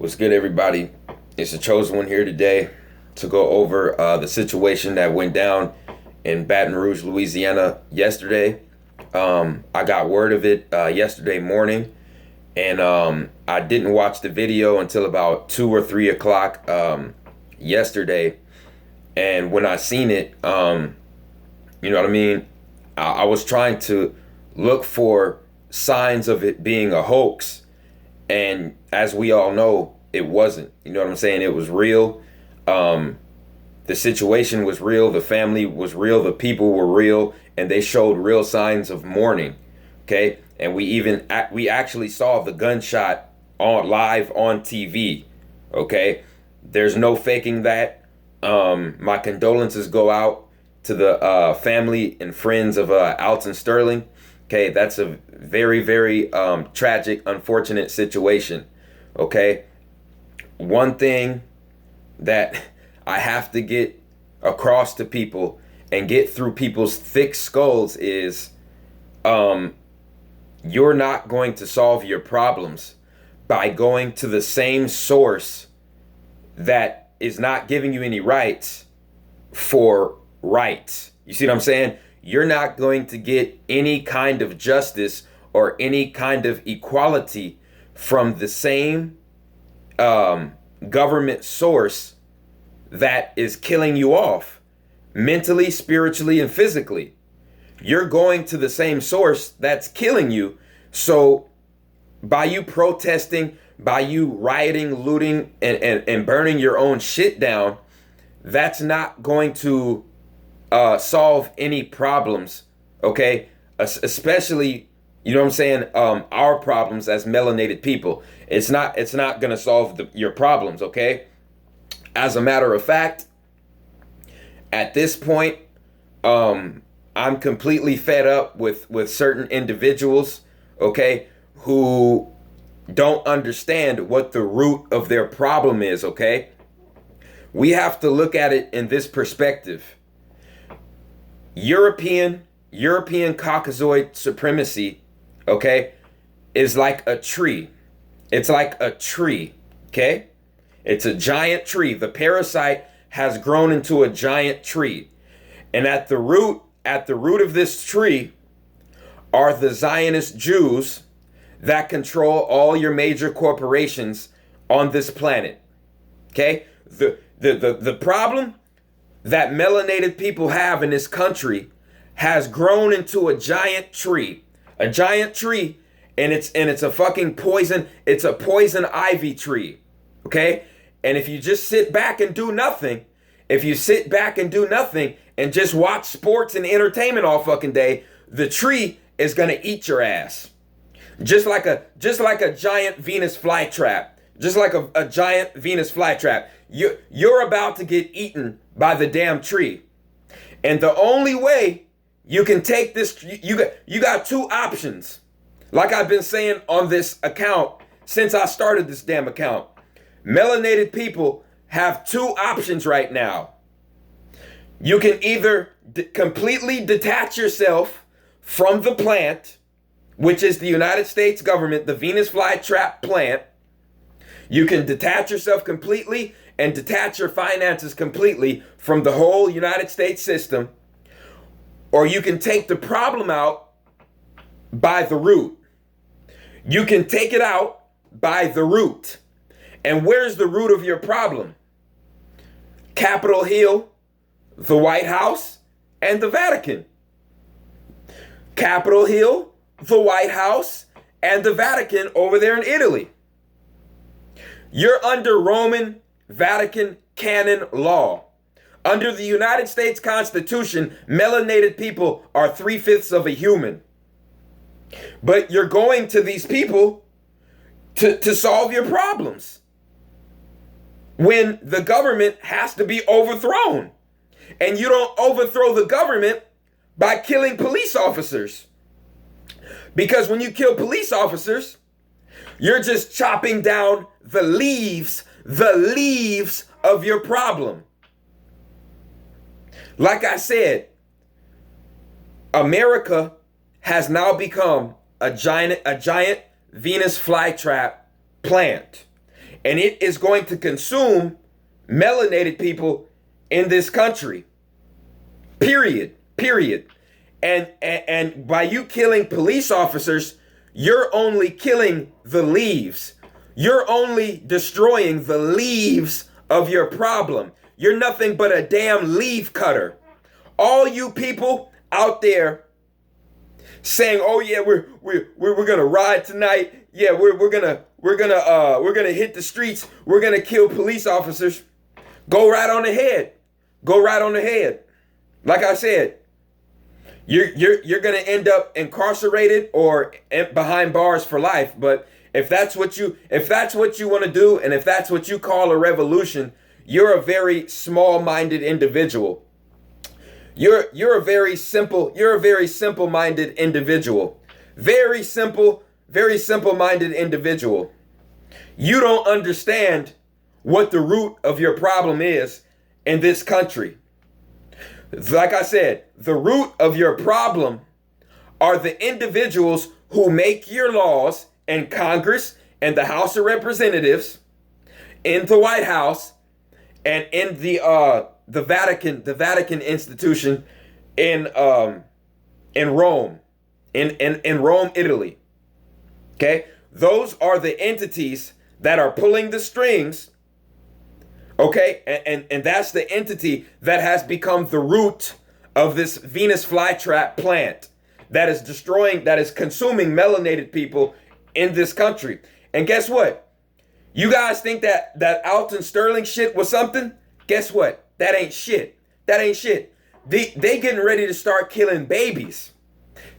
What's good, everybody? It's the chosen one here today to go over the situation that went down in Baton Rouge, Louisiana yesterday. I got word of it yesterday morning, and I didn't watch the video until about 2 or 3 o'clock yesterday. And when I seen it, you know what I mean? I was trying to look for signs of it being a hoax. And as we all know, it wasn't. You know what I'm saying? It was real. The situation was real. The family was real. The people were real. And they showed real signs of mourning. Okay? And we actually saw the gunshot live on TV. Okay? There's no faking that. My condolences go out to the family and friends of Alton Sterling. Okay, that's a very, very tragic, unfortunate situation. Okay, one thing that I have to get across to people and get through people's thick skulls is you're not going to solve your problems by going to the same source that is not giving you any rights for rights. You see what I'm saying? You're not going to get any kind of justice or any kind of equality from the same government source that is killing you off mentally, spiritually, and physically. You're going to the same source that's killing you. So by you protesting, by you rioting, looting, and burning your own shit down, that's not going to solve any problems, okay? Especially, you know what I'm saying, our problems as melanated people. It's not gonna solve your problems, okay? As a matter of fact, at this point, I'm completely fed up with certain individuals, okay, who don't understand what the root of their problem is, okay? We have to look at it in this perspective. European Caucasoid supremacy, okay, is like a tree. It's like a tree, okay? It's a giant tree. The parasite has grown into a giant tree. And at the root of this tree are the Zionist Jews that control all your major corporations on this planet. Okay? The problem that melanated people have in this country has grown into a giant tree. A giant tree, and it's a fucking poison, it's a poison ivy tree. Okay? And if you just sit back and do nothing, if you sit back and do nothing and just watch sports and entertainment all fucking day, the tree is gonna eat your ass. Just like a giant Venus flytrap. Just like a giant Venus flytrap. You're about to get eaten by the damn tree. And the only way you can take this, you got two options. Like I've been saying on this account since I started this damn account. Melanated people have two options right now. You can either completely detach yourself from the plant, which is the United States government, the Venus flytrap plant. You can detach yourself completely and detach your finances completely from the whole United States system. Or you can take the problem out by the root. You can take it out by the root. And where's the root of your problem? Capitol Hill, the White House, and the Vatican. Capitol Hill, the White House, and the Vatican over there in Italy. You're under Roman Vatican canon law. Under the United States Constitution, melanated people are 3/5 of a human. But you're going to these people to solve your problems when the government has to be overthrown. And you don't overthrow the government by killing police officers. Because when you kill police officers, you're just chopping down the leaves of your problem. Like I said, America has now become a giant Venus flytrap plant. and it is going to consume melanated people in this country. Period. Period. And by you killing police officers, you're only killing the leaves. You're only destroying the leaves of your problem. You're nothing but a damn leaf cutter. All you people out there saying, "Oh yeah, we're gonna ride tonight. Yeah, we're gonna hit the streets. We're gonna kill police officers." Go right on ahead. Go right on ahead. Like I said, you're gonna end up incarcerated or behind bars for life. But if that's what you want to do, and if that's what you call a revolution, you're a very small-minded individual. You're a very simple-minded individual. Very simple-minded individual. You don't understand what the root of your problem is in this country. Like I said, the root of your problem are the individuals who make your laws in Congress and the House of Representatives, in the White House, and in the Vatican institution in Rome, in Rome, Italy. Okay, those are the entities that are pulling the strings. Okay, and that's the entity that has become the root of this Venus flytrap plant that is destroying, that is consuming melanated people in this country. And guess what? You guys think that Alton Sterling shit was something? Guess what? That ain't shit. That ain't shit. They getting ready to start killing babies.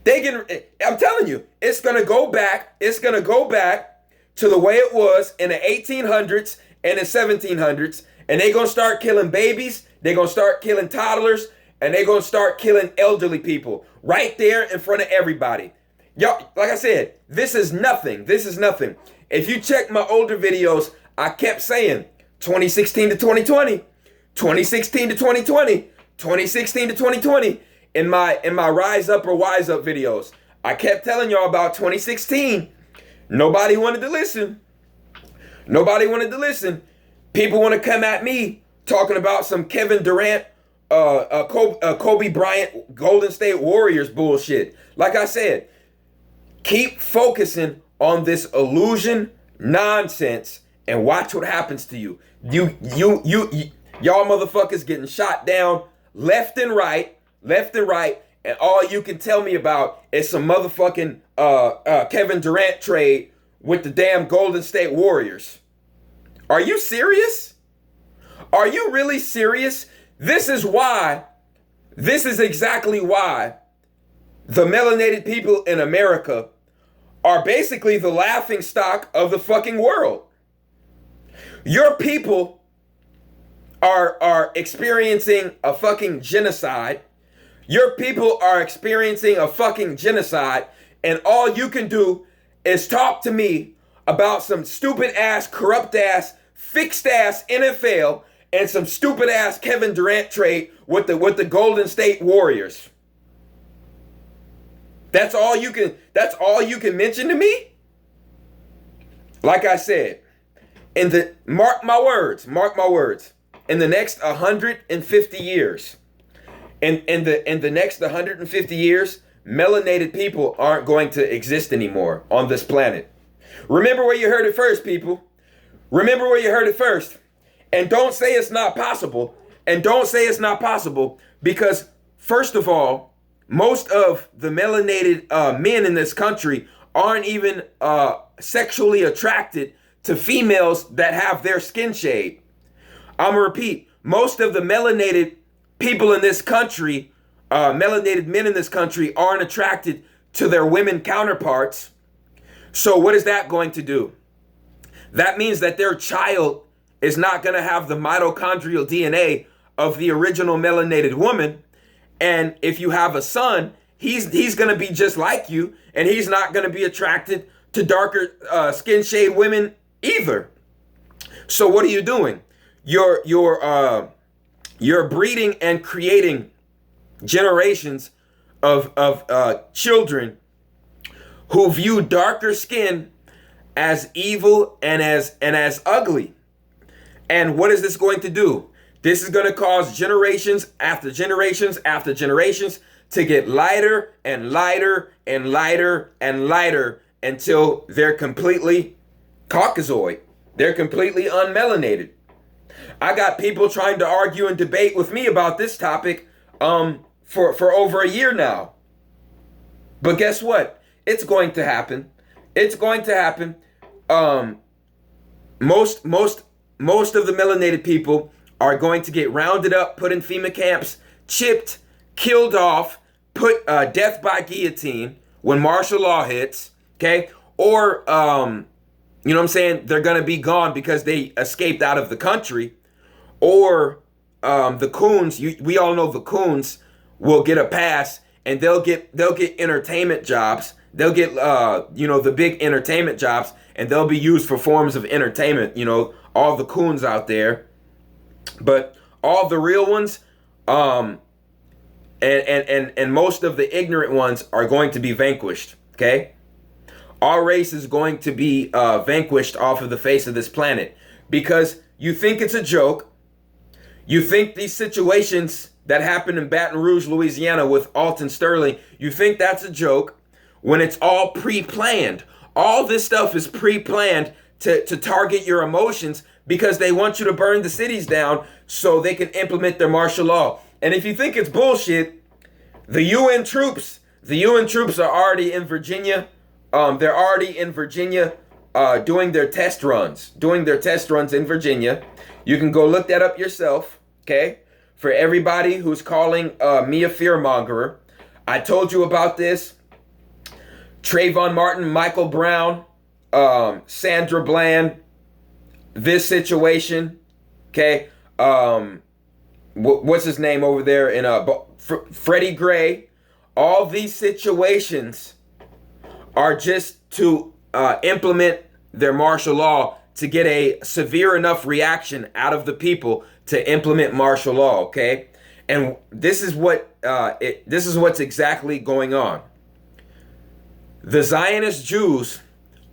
I'm telling you, it's gonna go back. It's gonna go back to the way it was in the 1800s and the 1700s, and they gonna start killing babies. They gonna start killing toddlers, and they gonna start killing elderly people right there in front of everybody. Y'all, like I said, this is nothing. This is nothing. If you check my older videos, I kept saying 2016 to 2020, 2016 to 2020, 2016 to 2020 in my Rise Up or Wise Up videos. I kept telling y'all about 2016. Nobody wanted to listen. Nobody wanted to listen. People want to come at me talking about some Kevin Durant, Kobe Bryant, Golden State Warriors bullshit. Like I said, keep focusing on this illusion nonsense and watch what happens to you. Y'all motherfuckers getting shot down left and right, and all you can tell me about is some motherfucking Kevin Durant trade with the damn Golden State Warriors. Are you serious? Are you really serious? This is exactly why the melanated people in America are basically the laughing stock of the fucking world. Your people are experiencing a fucking genocide. Your people are experiencing a fucking genocide, and all you can do is talk to me about some stupid ass, corrupt ass, fixed ass NFL and some stupid ass Kevin Durant trade with the Golden State Warriors. That's all you can mention to me? Like I said, mark my words, in the next 150 years, in the next 150 years, melanated people aren't going to exist anymore on this planet. Remember where you heard it first, people. Remember where you heard it first. And don't say it's not possible. Because, first of all, most of the melanated men in this country aren't even sexually attracted to females that have their skin shade. I'm gonna repeat, most of the melanated people in this country, melanated men in this country, aren't attracted to their women counterparts. So what is that going to do? That means that their child is not going to have the mitochondrial DNA of the original melanated woman. And if you have a son, he's going to be just like you, and he's not going to be attracted to darker skin shade women either. So what are you doing? You're breeding and creating generations of children who view darker skin as evil and as ugly. And what is this going to do? This is going to cause generations after generations after generations to get lighter and lighter and lighter and lighter until they're completely Caucasoid. They're completely unmelanated. I got people trying to argue and debate with me about this topic for over a year now. But guess what? It's going to happen. It's going to happen. Most of the melanated people are going to get rounded up, put in FEMA camps, chipped, killed off, put death by guillotine when martial law hits, okay? Or, you know what I'm saying? They're going to be gone because they escaped out of the country. Or the coons, we all know the coons will get a pass and they'll get entertainment jobs. They'll get, the big entertainment jobs, and they'll be used for forms of entertainment, all the coons out there. But all the real ones, and most of the ignorant ones are going to be vanquished, okay? Our race is going to be vanquished off of the face of this planet because you think it's a joke. You think these situations that happened in Baton Rouge, Louisiana with Alton Sterling, you think that's a joke when it's all pre-planned. All this stuff is pre-planned to target your emotions because they want you to burn the cities down so they can implement their martial law. And if you think it's bullshit, the UN troops are already in Virginia. They're already in Virginia doing their test runs in Virginia. You can go look that up yourself, okay? For everybody who's calling me a fearmongerer, I told you about this. Trayvon Martin, Michael Brown, Sandra Bland, this situation, okay? What's his name over there in Freddie Gray? All these situations are just to implement their martial law to get a severe enough reaction out of the people to implement martial law, okay? And this is what's exactly going on. The Zionist Jews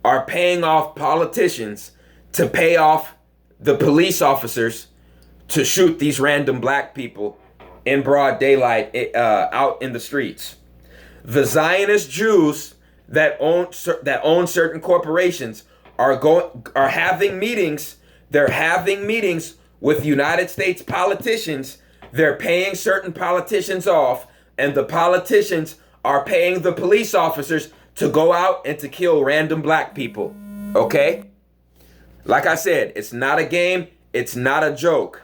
are paying off politicians to pay off the police officers to shoot these random black people in broad daylight out in the streets. The Zionist Jews that own certain corporations are having meetings. They're having meetings with United States politicians. They're paying certain politicians off, and the politicians are paying the police officers to go out and to kill random black people. Okay? Like I said, it's not a game. It's not a joke.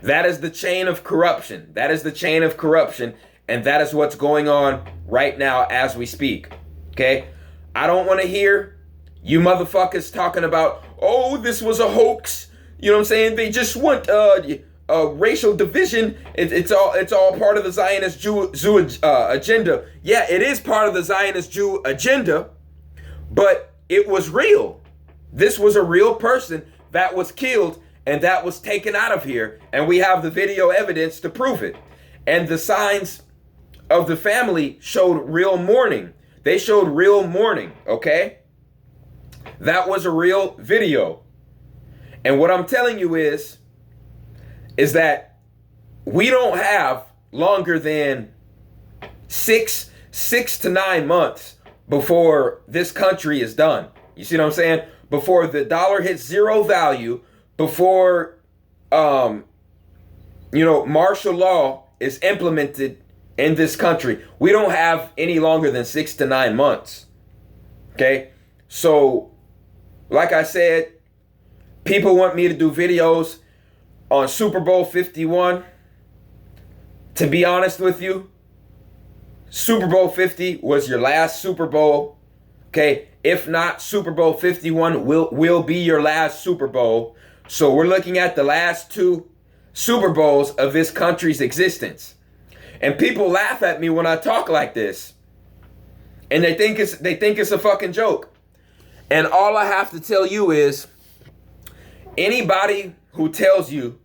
That is the chain of corruption. That is the chain of corruption. And that is what's going on right now as we speak. Okay? I don't want to hear you motherfuckers talking about, oh, this was a hoax. You know what I'm saying? They just want racial division. It's all part of the Zionist Jew agenda. Yeah, it is part of the Zionist Jew agenda, but it was real. This was a real person that was killed and that was taken out of here, and we have the video evidence to prove it. And the signs of the family showed real mourning. They showed real mourning, okay? That was a real video. And what I'm telling you is that we don't have longer than six to 9 months before this country is done. You see what I'm saying? Before the dollar hits zero value, before martial law is implemented in this country. We don't have any longer than 6 to 9 months. Okay? So, like I said, people want me to do videos on Super Bowl 51. To be honest with you, Super Bowl 50 was your last Super Bowl. Okay? If not, Super Bowl 51 will be your last Super Bowl. So we're looking at the last 2 Super Bowls of this country's existence. And people laugh at me when I talk like this. And they think it's a fucking joke. And all I have to tell you is, anybody who tells you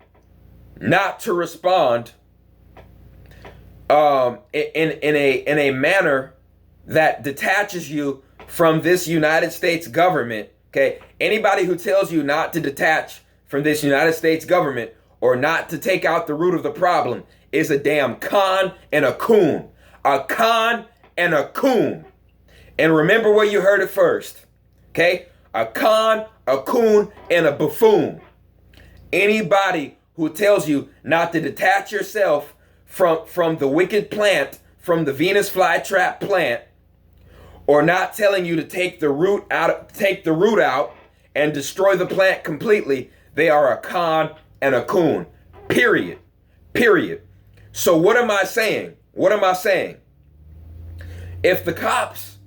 not to respond in a manner that detaches you from this United States government, okay? Anybody who tells you not to detach from this United States government or not to take out the root of the problem is a damn con and a coon. A con and a coon. And remember where you heard it first, okay? A con, a coon, and a buffoon. Anybody who tells you not to detach yourself from the wicked plant, from the Venus flytrap plant, or not telling you to take the root out and destroy the plant completely, they are a con and a coon. Period. Period. So what am I saying? What am I saying? If the cops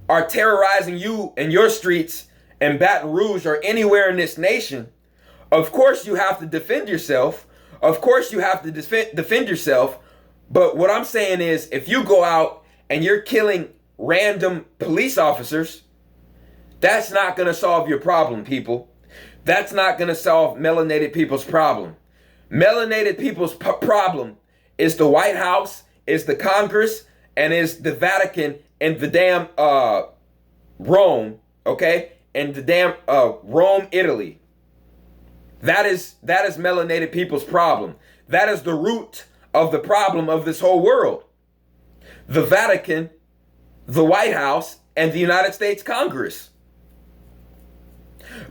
are terrorizing you in your streets in Baton Rouge or anywhere in this nation, of course you have to defend yourself. Of course you have to defend yourself. But what I'm saying is, if you go out and you're killing random police officers, that's not going to solve your problem, people. That's not going to solve melanated people's problem. Melanated people's problem is the White House, is the Congress, and is the Vatican and the damn Rome, okay? And the damn Rome, Italy. That is melanated people's problem. That is the root of the problem of this whole world. The Vatican, the White House, and the United States Congress.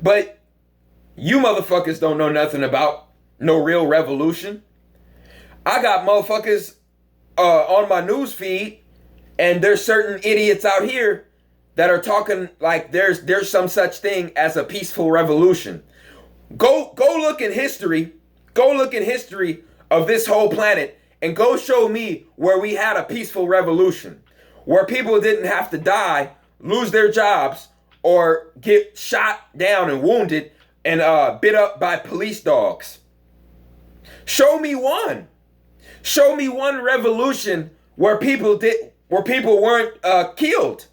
But you motherfuckers don't know nothing about no real revolution. I got motherfuckers on my news feed, and there's certain idiots out here that are talking like there's some such thing as a peaceful revolution. Go look in history. Go look in history of this whole planet and go show me where we had a peaceful revolution, where people didn't have to die, lose their jobs, or get shot down and wounded and bit up by police dogs. Show me one. Show me one revolution where people weren't killed,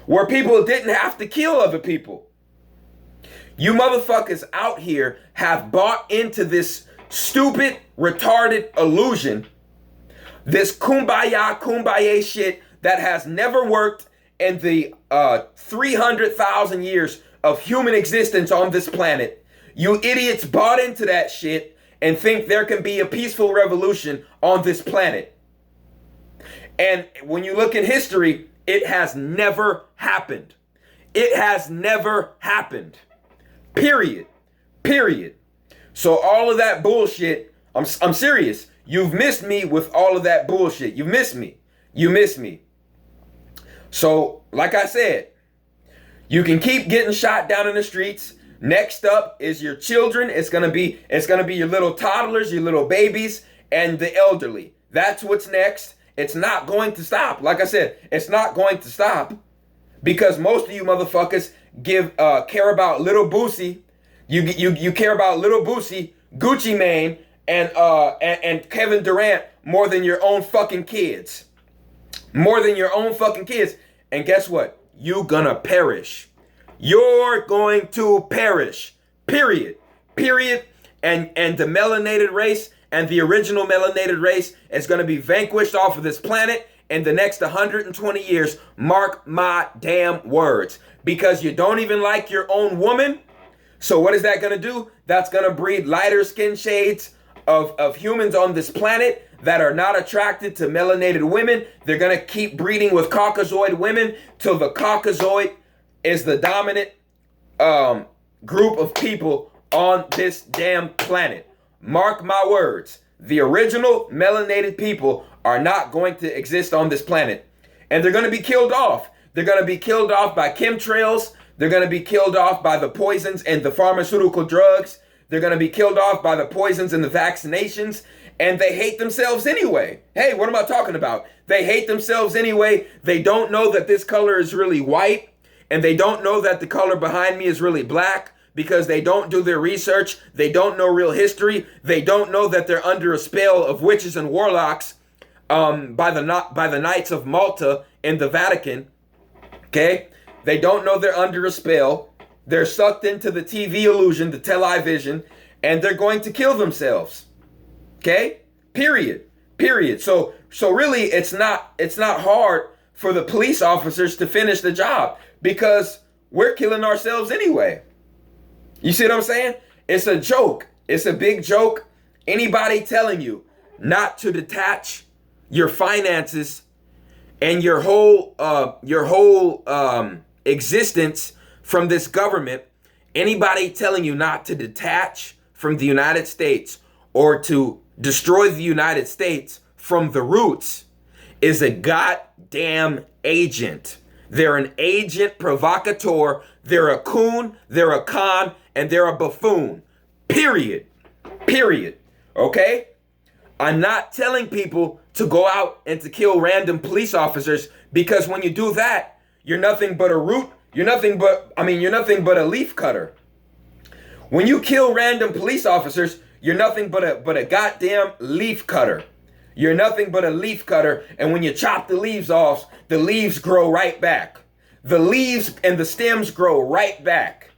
where people didn't have to kill other people. You motherfuckers out here have bought into this stupid, retarded illusion, this kumbaya shit that has never worked in the 300,000 years of human existence on this planet. You idiots bought into that shit and think there can be a peaceful revolution on this planet. And when you look in history, it has never happened. It has never happened. Period. Period. So all of that bullshit, I'm serious. You've missed me with all of that bullshit. You missed me. You missed me. So, like I said, you can keep getting shot down in the streets. Next up is your children. It's gonna be your little toddlers, your little babies, and the elderly. That's what's next. It's not going to stop. Like I said, it's not going to stop because most of you motherfuckers care about Little Boosie. You care about Little Boosie, Gucci Mane, and Kevin Durant more than your own fucking kids. More than your own fucking kids. And guess what? You gonna perish. You're going to perish. Period. Period. And the melanated race and the original melanated race is gonna be vanquished off of this planet in the next 120 years. Mark my damn words. Because you don't even like your own woman. So what is that gonna do? That's gonna breed lighter skin shades of humans on this planet that are not attracted to melanated women. They're gonna keep breeding with Caucasoid women till the Caucasoid is the dominant group of people on this damn planet. Mark my words. The original melanated people are not going to exist on this planet. And they're gonna be killed off. They're gonna be killed off by chemtrails. They're gonna be killed off by the poisons and the pharmaceutical drugs. They're gonna be killed off by the poisons and the vaccinations. And they hate themselves anyway. Hey, what am I talking about? They hate themselves anyway. They don't know that this color is really white. And they don't know that the color behind me is really black because they don't do their research. They don't know real history. They don't know that they're under a spell of witches and warlocks by the Knights of Malta in the Vatican. Okay? They don't know they're under a spell. They're sucked into the TV illusion, the television, and they're going to kill themselves. Okay? Period. So really it's not hard for the police officers to finish the job because we're killing ourselves anyway. You see what I'm saying? It's a joke. It's a big joke. Anybody telling you not to detach your finances and your whole existence from this government, anybody telling you not to detach from the United States or to destroy the United States from the roots is a goddamn agent. They're an agent provocateur. They're a coon, they're a con, and they're a buffoon. Period. Period. Okay? I'm not telling people to go out and to kill random police officers, because when you do that, you're nothing but a you're nothing but a leaf cutter. When you kill random police officers, you're nothing but a goddamn leaf cutter. You're nothing but a leaf cutter, and when you chop the leaves off, the leaves grow right back. The leaves and the stems grow right back.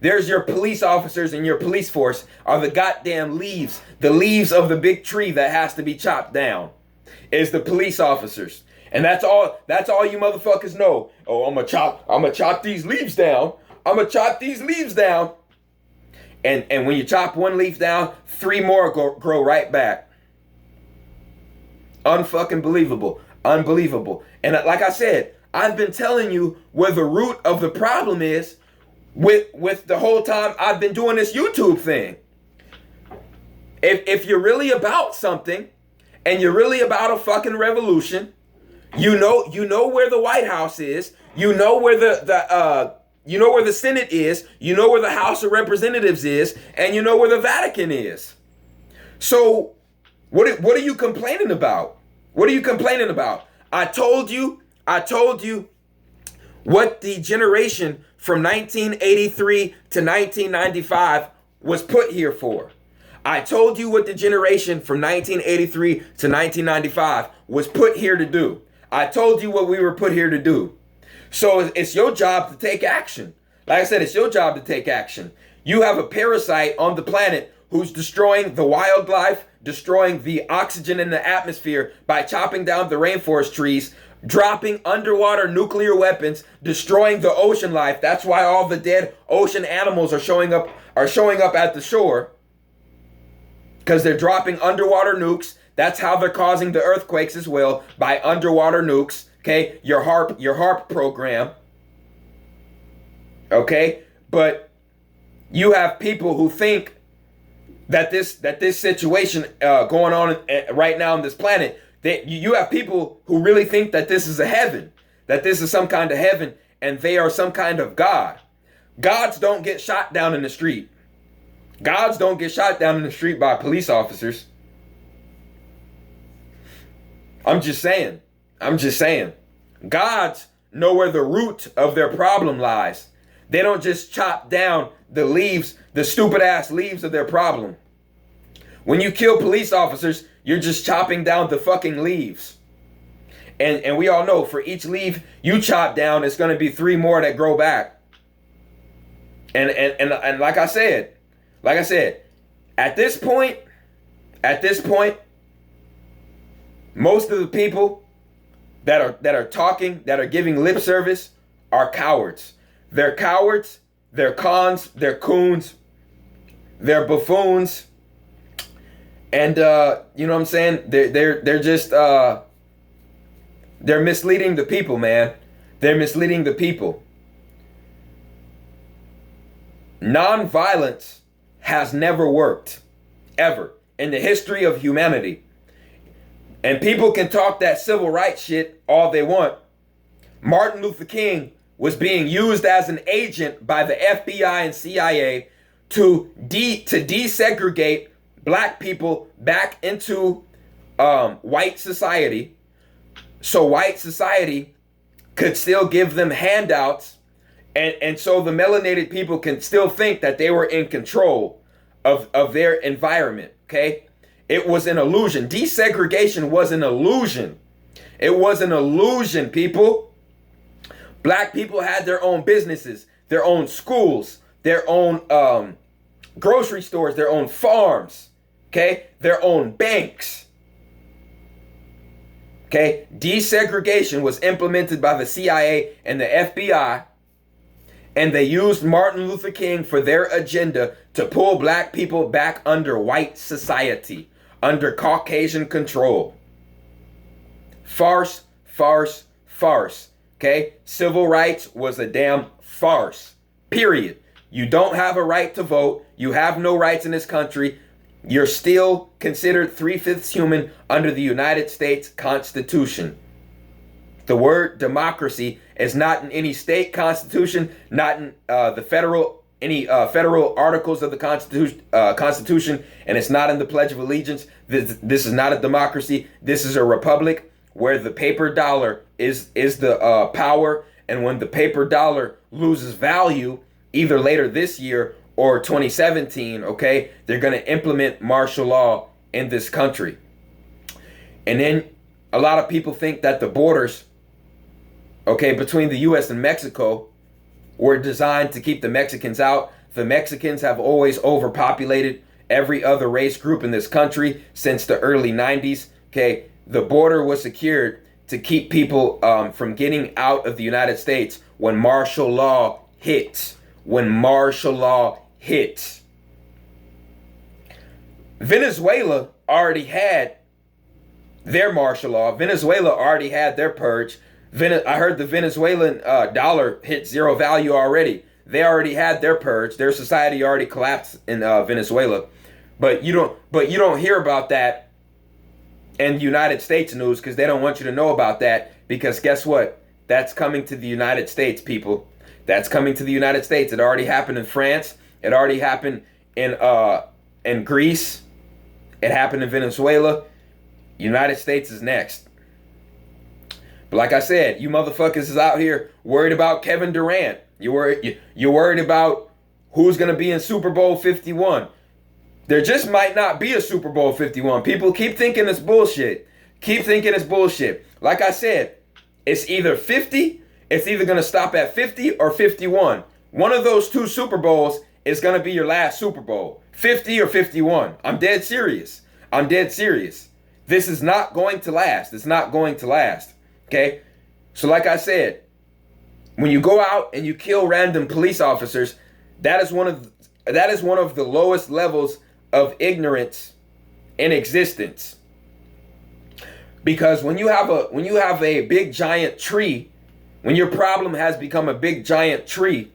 There's your police officers and your police force are the goddamn leaves. The leaves of the big tree that has to be chopped down is the police officers. And that's all you motherfuckers know. Oh, I'm gonna chop these leaves down. I'm gonna chop these leaves down. And when you chop one leaf down, 3 more grow right back. Unfucking believable. Unbelievable. And like I said, I've been telling you where the root of the problem is with the whole time I've been doing this YouTube thing. If you're really about something and you're really about a fucking revolution, you know where the White House is, you know where you know where the Senate is, you know where the House of Representatives is, and you know where the Vatican is. So what are you complaining about? What are you complaining about? I told you what the generation from 1983 to 1995 was put here for. I told you what the generation from 1983 to 1995 was put here to do. I told you what we were put here to do. So it's your job to take action. Like I said, it's your job to take action. You have a parasite on the planet who's destroying the wildlife, destroying the oxygen in the atmosphere by chopping down the rainforest trees, dropping underwater nuclear weapons, destroying the ocean life. That's why all the dead ocean animals are showing up at the shore, because they're dropping underwater nukes. That's how they're causing the earthquakes as well, by underwater nukes. Okay, your HARP program. Okay, but you have people who think that this situation going on right now on this planet, you have people who really think that this is a heaven, that this is some kind of heaven, and they are some kind of God. Gods don't get shot down in the street. Gods don't get shot down in the street by police officers. I'm just saying. Gods know where the root of their problem lies. They don't just chop down the leaves, the stupid ass leaves of their problem. When you kill police officers, you're just chopping down the fucking leaves. And we all know for each leaf you chop down, it's going to be 3 more that grow back. And like I said, at this point, most of the people that are talking, that are giving lip service, are cowards. They're cowards, they're cons, they're coons, they're buffoons, and you know what I'm saying? They're just they're misleading the people, man. They're misleading the people. Non-violence has never worked, ever, in the history of humanity. And people can talk that civil rights shit all they want. Martin Luther King was being used as an agent by the FBI and CIA to desegregate black people back into white society, so white society could still give them handouts, and so the melanated people can still think that they were in control of their environment, okay? It was an illusion. Desegregation was an illusion. It was an illusion, people. Black people had their own businesses, their own schools, their own grocery stores, their own farms, okay? Their own banks, Okay, desegregation was implemented by the CIA and the FBI, and they used Martin Luther King for their agenda to pull black people back under white society, under Caucasian control. Farce, farce, farce. Okay, civil rights was a damn farce. Period. You don't have a right to vote. You have no rights in this country. You're still considered 3/5 human under the United States Constitution. The word democracy is not in any state constitution, not in any federal articles of the Constitution, and it's not in the Pledge of Allegiance. This is not a democracy. This is a republic where the paper dollar is the power, and when the paper dollar loses value, either later this year or 2017, okay, they're going to implement martial law in this country. And then a lot of people think that the borders, okay, between the U.S. and Mexico were designed to keep the Mexicans out. The Mexicans have always overpopulated every other race group in this country since the early 90s, okay. The border was secured to keep people from getting out of the United States when martial law hits. When martial law hits. Venezuela already had their martial law. Venezuela already had their purge. I heard the Venezuelan dollar hit zero value already. They already had their purge. Their society already collapsed in Venezuela. But you don't hear about that in United States news because they don't want you to know about that, because guess what? That's coming to the United States, people. That's coming to the United States. It already happened in France. It already happened in Greece. It happened in Venezuela. United States is next. But like I said, you motherfuckers is out here worried about Kevin Durant. You're worried about who's going to be in Super Bowl 51. There just might not be a Super Bowl 51. People keep thinking it's bullshit. Keep thinking it's bullshit. Like I said, it's either 50, it's either going to stop at 50 or 51. One of those two Super Bowls is going to be your last Super Bowl. 50 or 51. I'm dead serious. I'm dead serious. This is not going to last. It's not going to last. Okay? So like I said, when you go out and you kill random police officers, that is one of the lowest levels of ignorance in existence. Because when you have a big giant tree, when your problem has become a big giant tree,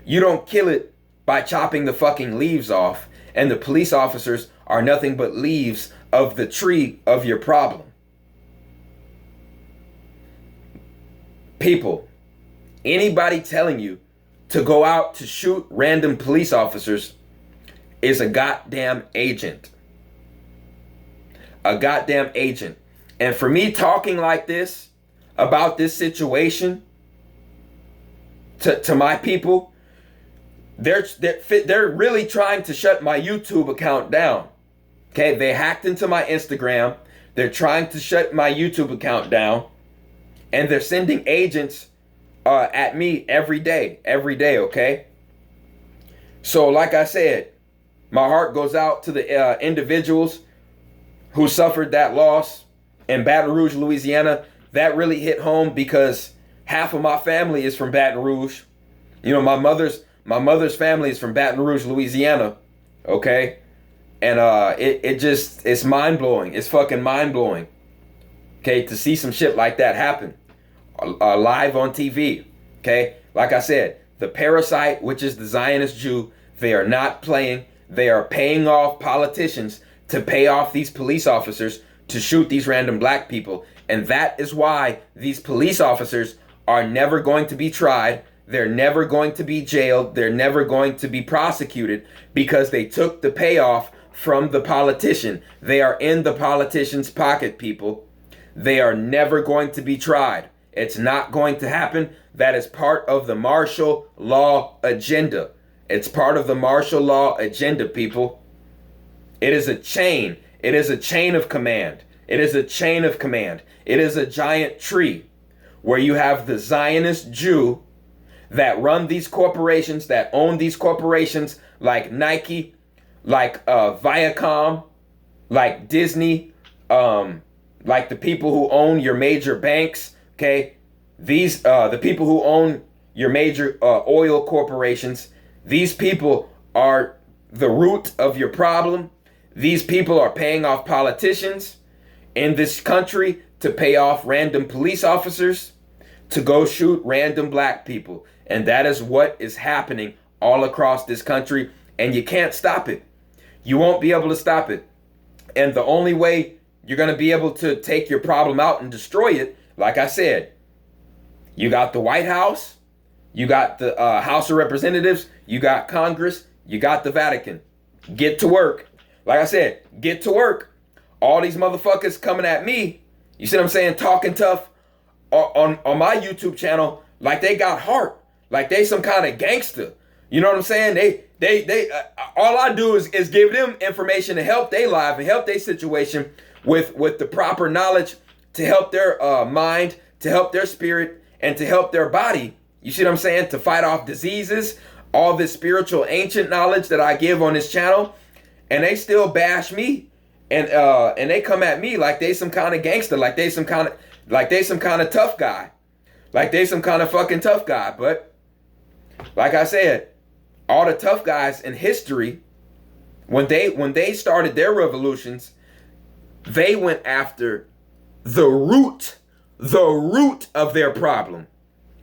you don't kill it by chopping the fucking leaves off, and the police officers are nothing but leaves of the tree of your problem. People, anybody telling you to go out to shoot random police officers is a goddamn agent. A goddamn agent. And for me talking like this about this situation to my people, they're really trying to shut my YouTube account down. Okay, they hacked into my Instagram. They're trying to shut my YouTube account down, and they're sending agents at me every day, okay? So like I said, my heart goes out to the individuals who suffered that loss in Baton Rouge, Louisiana. That really hit home because half of my family is from Baton Rouge. You know, my mother's family is from Baton Rouge, Louisiana, okay? And it's mind-blowing. It's fucking mind-blowing, okay, to see some shit like that happen live on TV, okay? Like I said, the parasite, which is the Zionist Jew, they are not playing. They are paying off politicians to pay off these police officers to shoot these random black people. And that is why these police officers are never going to be tried. They're never going to be jailed. They're never going to be prosecuted because they took the payoff from the politician. They are in the politician's pocket, people. They are never going to be tried. It's not going to happen. That is part of the martial law agenda. It's part of the martial law agenda, people. It is a chain. It is a chain of command. It is a chain of command. It is a giant tree where you have the Zionist Jew that run these corporations, that own these corporations like Nike, like Viacom, like Disney, like the people who own your major banks, okay? These, the people who own your major oil corporations, these people are the root of your problem. These people are paying off politicians in this country to pay off random police officers to go shoot random black people. And that is what is happening all across this country. And you can't stop it. You won't be able to stop it. And the only way you're going to be able to take your problem out and destroy it, like I said, you got the White House, you got the House of Representatives, you got Congress, you got the Vatican. Get to work. Like I said, get to work. All these motherfuckers coming at me, you see what I'm saying, talking tough on my YouTube channel, like they got heart, like they some kind of gangster. You know what I'm saying? They all I do is give them information to help their life and help their situation with the proper knowledge to help their mind, to help their spirit, and to help their body. You see what I'm saying? To fight off diseases, all this spiritual ancient knowledge that I give on this channel, and they still bash me, and they come at me like they some kind of gangster, like they some kind of tough guy, like they some kind of fucking tough guy. But like I said, all the tough guys in history, when they started their revolutions, they went after the root of their problem.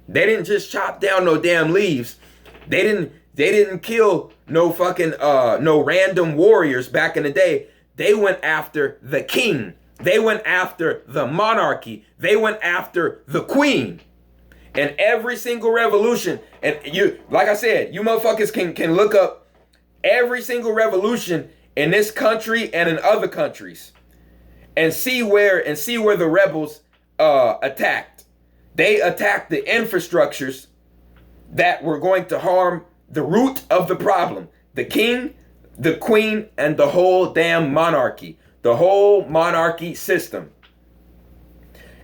They didn't just chop down no damn leaves. They didn't kill no fucking no random warriors back in the day. They went after the king. They went after the monarchy. They went after the queen. And every single revolution, and you, like I said, you motherfuckers can look up every single revolution in this country and in other countries, and see where the rebels attacked. They attacked the infrastructures that were going to harm the root of the problem: the king, the queen, and the whole damn monarchy, the whole monarchy system.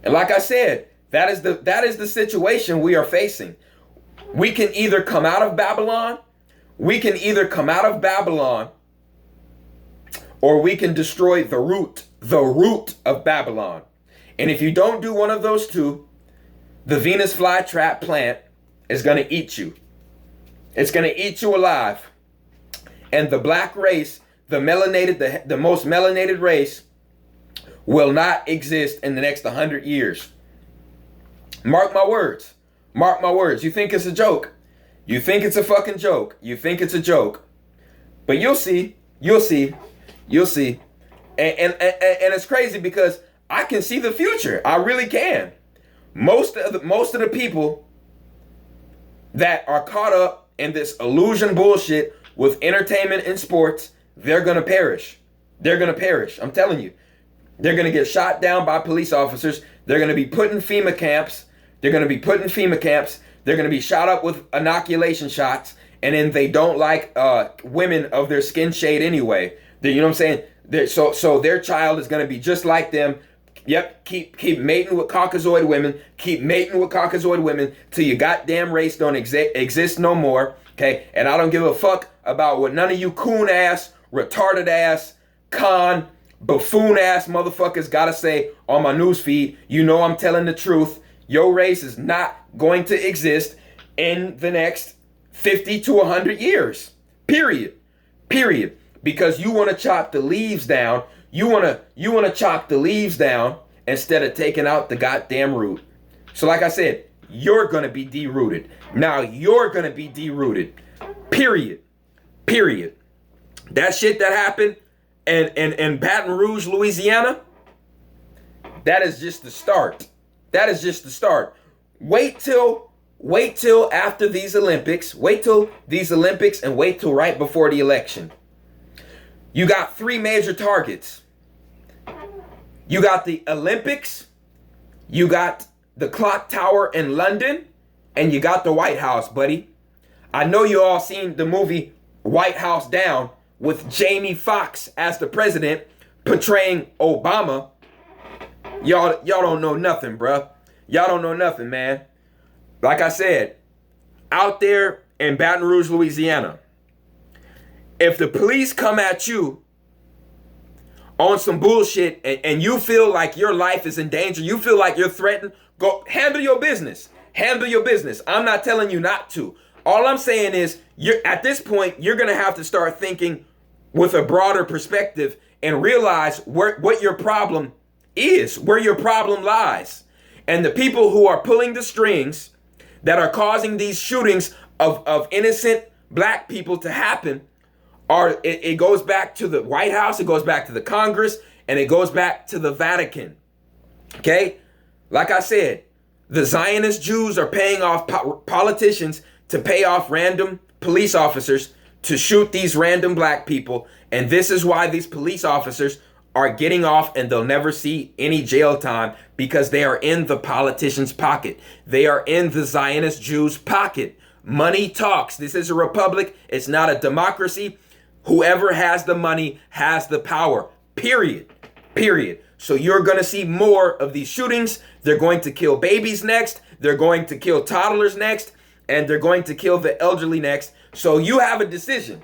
And like I said, that is the situation we are facing. We can either come out of Babylon, or we can destroy the root of Babylon. And if you don't do one of those two, the Venus flytrap plant is going to eat you. It's going to eat you alive. And the black race, the most melanated race, will not exist in the next 100 years. Mark my words. Mark my words. You think it's a joke. You think it's a fucking joke. You think it's a joke. But you'll see. You'll see. You'll see. And it's crazy because I can see the future. I really can. Most of the people that are caught up in this illusion bullshit with entertainment and sports, they're going to perish. They're going to perish. I'm telling you. They're going to get shot down by police officers. They're going to be put in FEMA camps. They're going to be shot up with inoculation shots. And then they don't like women of their skin shade anyway. You know what I'm saying? So their child is going to be just like them. Yep, keep mating with Caucasoid women. Keep mating with Caucasoid women till your goddamn race don't exist no more. Okay? And I don't give a fuck about what none of you coon ass, retarded ass, con, buffoon ass motherfuckers gotta say on my news feed. You know I'm telling the truth. Your race is not going to exist in the next 50 to 100 years. Period. Because you want to chop the leaves down. You want to chop the leaves down instead of taking out the goddamn root. So like I said, you're going to be derooted. Now you're going to be derooted. Period. That shit that happened in Baton Rouge, Louisiana, that is just the start. Wait till after these Olympics. Wait till these Olympics and wait till right before the election. You got three major targets. You got the Olympics, you got the clock tower in London, and you got the White House, buddy. I know you all seen the movie White House Down with Jamie Foxx as the president portraying Obama. Y'all don't know nothing, bruh. Y'all don't know nothing, man. Like I said, out there in Baton Rouge, Louisiana, if the police come at you on some bullshit and you feel like your life is in danger, you feel like you're threatened, go handle your business. Handle your business. I'm not telling you not to. All I'm saying is, you're at this point, you're going to have to start thinking with a broader perspective and realize what your problem is, where your problem lies. And the people who are pulling the strings that are causing these shootings of innocent black people to happen are, it goes back to the White House, it goes back to the Congress, and it goes back to the Vatican. Okay? Like I said, the Zionist Jews are paying off politicians to pay off random police officers to shoot these random black people. And this is why these police officers are getting off and they'll never see any jail time, because they are in the politician's pocket. They are in the Zionist Jews' pocket. Money talks. This is a republic. It's not a democracy. Whoever has the money has the power. Period. Period. So you're going to see more of these shootings. They're going to kill babies next. They're going to kill toddlers next. And they're going to kill the elderly next. So you have a decision.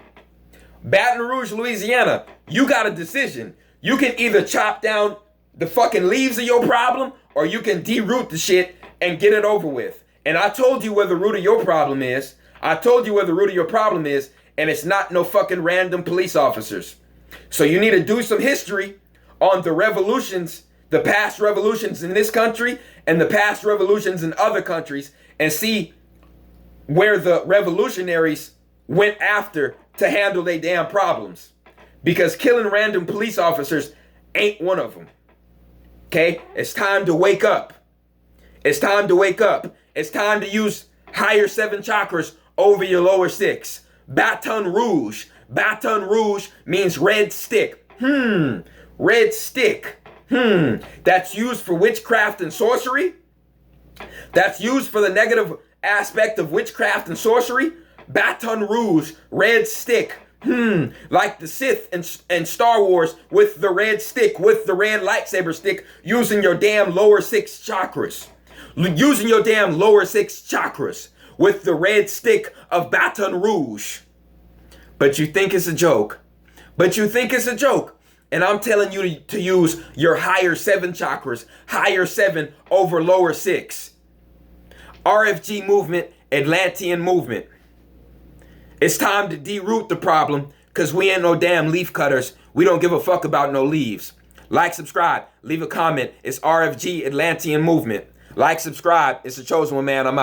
Baton Rouge, Louisiana, you got a decision. You can either chop down the fucking leaves of your problem, or you can de-root the shit and get it over with. And I told you where the root of your problem is. I told you where the root of your problem is, and it's not no fucking random police officers. So you need to do some history on the revolutions, the past revolutions in this country and the past revolutions in other countries, and see where the revolutionaries went after to handle their damn problems. Because killing random police officers ain't one of them. Okay? It's time to wake up. It's time to wake up. It's time to use higher 7 chakras over your lower 6. Baton Rouge. Baton Rouge means red stick. Red stick. That's used for witchcraft and sorcery. That's used for the negative aspect of witchcraft and sorcery. Baton Rouge, red stick. Like the Sith and Star Wars with the red stick, with the red lightsaber stick, using your damn lower 6 chakras. Using your damn lower 6 chakras with the red stick of Baton Rouge. But you think it's a joke. But you think it's a joke. And I'm telling you to use your higher 7 chakras, higher 7 over lower 6. RFG movement, Atlantean movement. It's time to de-root the problem, because we ain't no damn leaf cutters. We don't give a fuck about no leaves. Like, subscribe, leave a comment. It's RFG, Atlantean movement. Like, subscribe. It's the Chosen One, man. I'm out.